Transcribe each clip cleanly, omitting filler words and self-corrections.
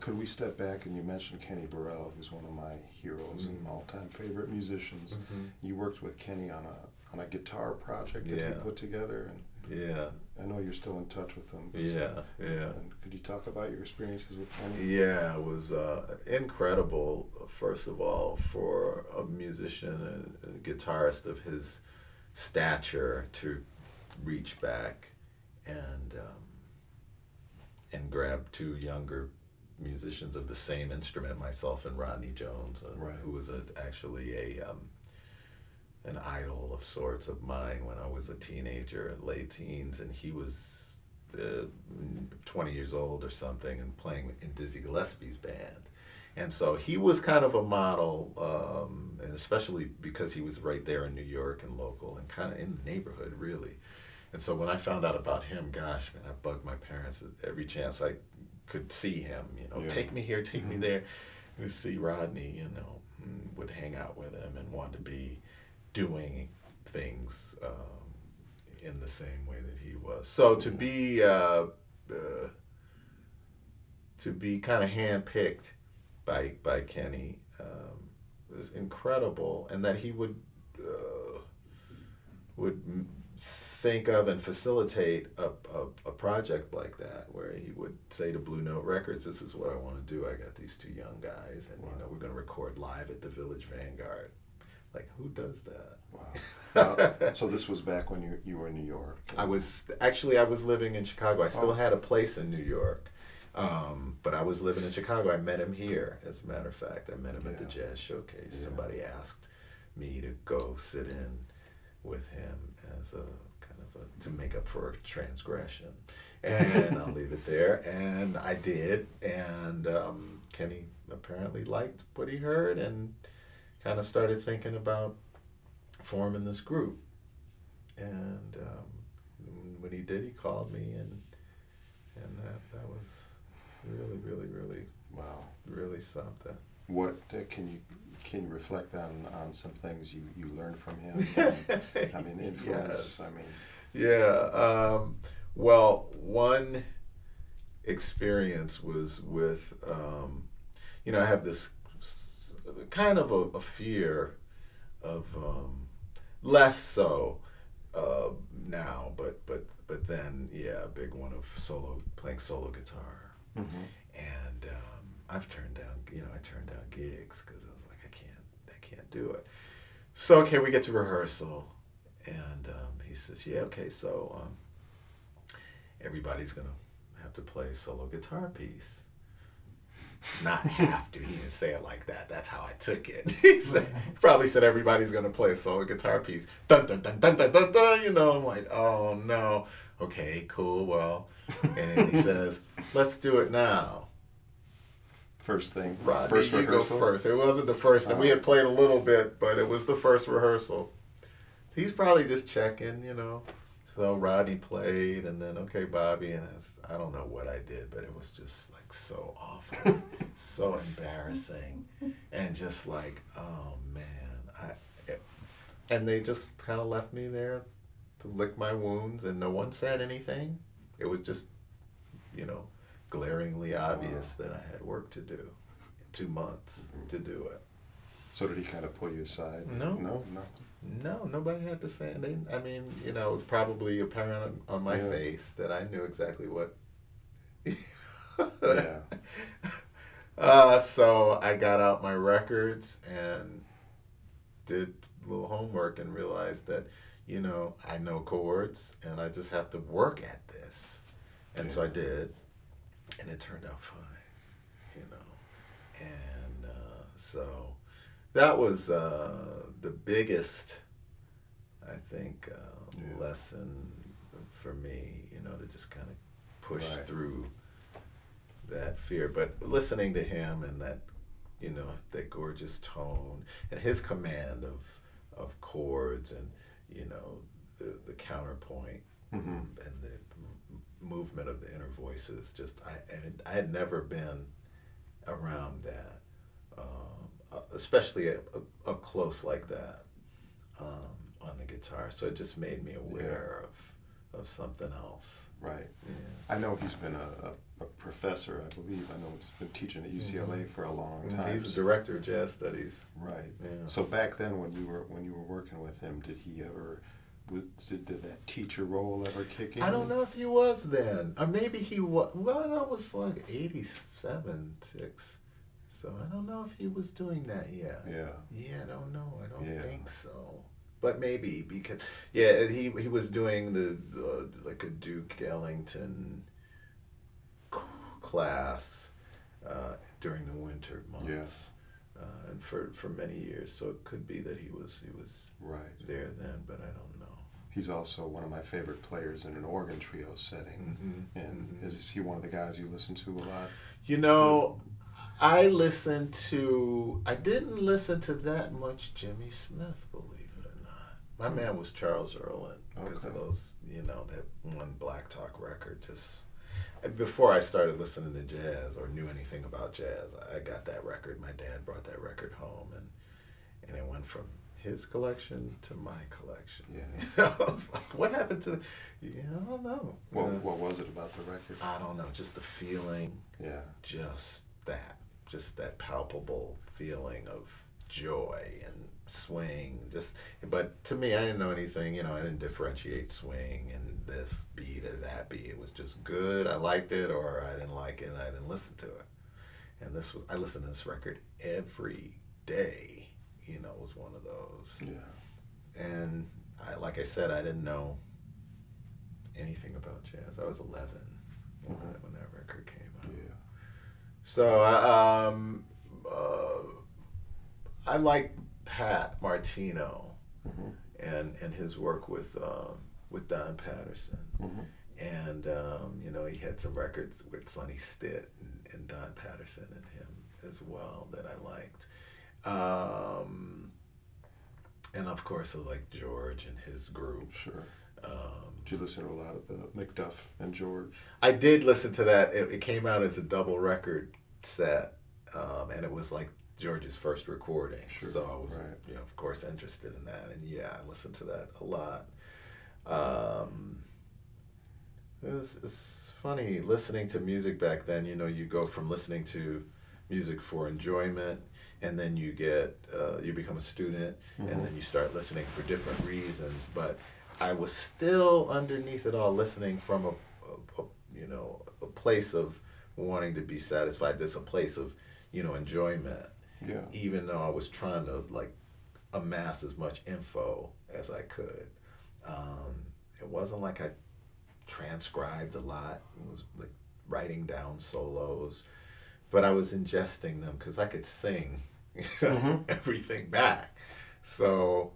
Could we step back, and you mentioned Kenny Burrell, who's one of my heroes and all-time favorite musicians. You worked with Kenny on a guitar project that he put together, and I know you're still in touch with him. And could you talk about your experiences with Kenny? Yeah, it was incredible, first of all, for a musician and a guitarist of his stature to reach back and grab two younger musicians of the same instrument, myself and Rodney Jones, who was actually an idol of sorts of mine when I was a teenager and late teens, and he was 20 years old or something and playing in Dizzy Gillespie's band. And so he was kind of a model, and especially because he was right there in New York and local and kind of in the neighborhood, really. And so when I found out about him, gosh, man, I bugged my parents every chance I could see him, take me here, take me there. To see Rodney, would hang out with him and want to be doing things in the same way that he was. So to be kind of handpicked by Kenny was incredible, and that he would think of and facilitate a project like that, where he would say to Blue Note Records, "This is what I want to do. I got these two young guys, and we're going to record live at the Village Vanguard." Like, who does that? Wow. So this was back when you were in New York. I was living in Chicago. I still had a place in New York, but I was living in Chicago. I met him here, as a matter of fact. I met him at the Jazz Showcase. Somebody asked me to go sit in with him as a kind of to make up for a transgression, and I'll leave it there. And I did, and Kenny apparently liked what he heard and kind of started thinking about forming this group. And when he did, he called me, and that was really really something. What can you reflect on some things you learned from him? I mean, influence. Yes. I mean, yeah. Well, one experience was with I have this kind of a fear of less so now, but then a big one of playing solo guitar. And I've turned down I turned down gigs because I was like, I can't do it. So we get to rehearsal, and he says, so everybody's gonna have to play a solo guitar piece. Not have to. He didn't say it like that. That's how I took it. He probably said everybody's gonna play a solo guitar piece. Dun dun dun dun dun dun dun. I'm like, oh no. Okay, cool. Well, and he says, let's do it now. First thing. Rodney, first you rehearsal? go first. It wasn't the first, and we had played a little bit, but it was the first rehearsal. He's probably just checking, So Rodney played, and then Bobby, and I don't know what I did, but it was just like so awful, so embarrassing, and just like, oh man, and they just kind of left me there to lick my wounds, and no one said anything. It was just, glaringly obvious that I had work to do. 2 months to do it. So did he kind of pull you aside? No. No, nothing. No, nobody had to say anything. I mean, it was probably apparent on my face that I knew exactly what. So I got out my records and did a little homework and realized that, I know chords and I just have to work at this. And so I did, and it turned out fine, And so that was the biggest, I think, lesson for me, to just kind of push through that fear. But listening to him and that, that gorgeous tone and his command of chords and, the counterpoint and the movement of the inner voices, just I had never been around that, especially up close like that on the guitar. So it just made me aware of something else. Right. Yeah. I know he's been a professor, I believe. I know he's been teaching at UCLA for a long time. He's the director of jazz studies. Right. Yeah. So back then, when you were working with him, did he ever? Did that teacher role ever kick in? I don't know if he was then. Or maybe he was. Well, that was like 87, 6. So I don't know if he was doing that yet. Yeah. Yeah, I don't know. I don't think so. But maybe because he was doing the like a Duke Ellington class during the winter months. And for many years, so it could be that he was right there then, but I don't know. He's also one of my favorite players in an organ trio setting. And is he one of the guys you listen to a lot? You know, I didn't listen to that much Jimmy Smith, believe it or not. My man was Charles Earlin because of those, that one Black Talk record. Just before I started listening to jazz or knew anything about jazz, I got that record. My dad brought that record home, and it went from his collection to my collection. Yeah. I was like, what happened to I don't know. What was it about the record? I don't know, just the feeling. Yeah. Just that palpable feeling of joy and swing. But to me, I didn't know anything, I didn't differentiate swing and this beat or that beat. It was just good. I liked it, or I didn't like it and I didn't listen to it. And I listened to this record every day. It was one of those. Yeah. And like I said, I didn't know anything about jazz. I was 11 when that record came out. Yeah. So I like Pat Martino and his work with Don Patterson. And he had some records with Sonny Stitt and Don Patterson and him as well that I liked. And of course I like George and his group. Sure. Did you listen to a lot of the McDuff and George? I did listen to that. It came out as a double record set, and it was like George's first recording. Sure. So I was, of course, interested in that. And I listened to that a lot. It's funny listening to music back then. You go from listening to music for enjoyment, and then you become a student, and then you start listening for different reasons. But I was still underneath it all listening from a place of wanting to be satisfied. There's a place of enjoyment. Yeah. Even though I was trying to amass as much info as I could. It wasn't like I transcribed a lot. It was like writing down solos, but I was ingesting them because I could sing everything back. So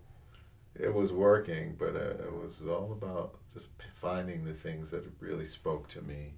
it was working, but it was all about just finding the things that really spoke to me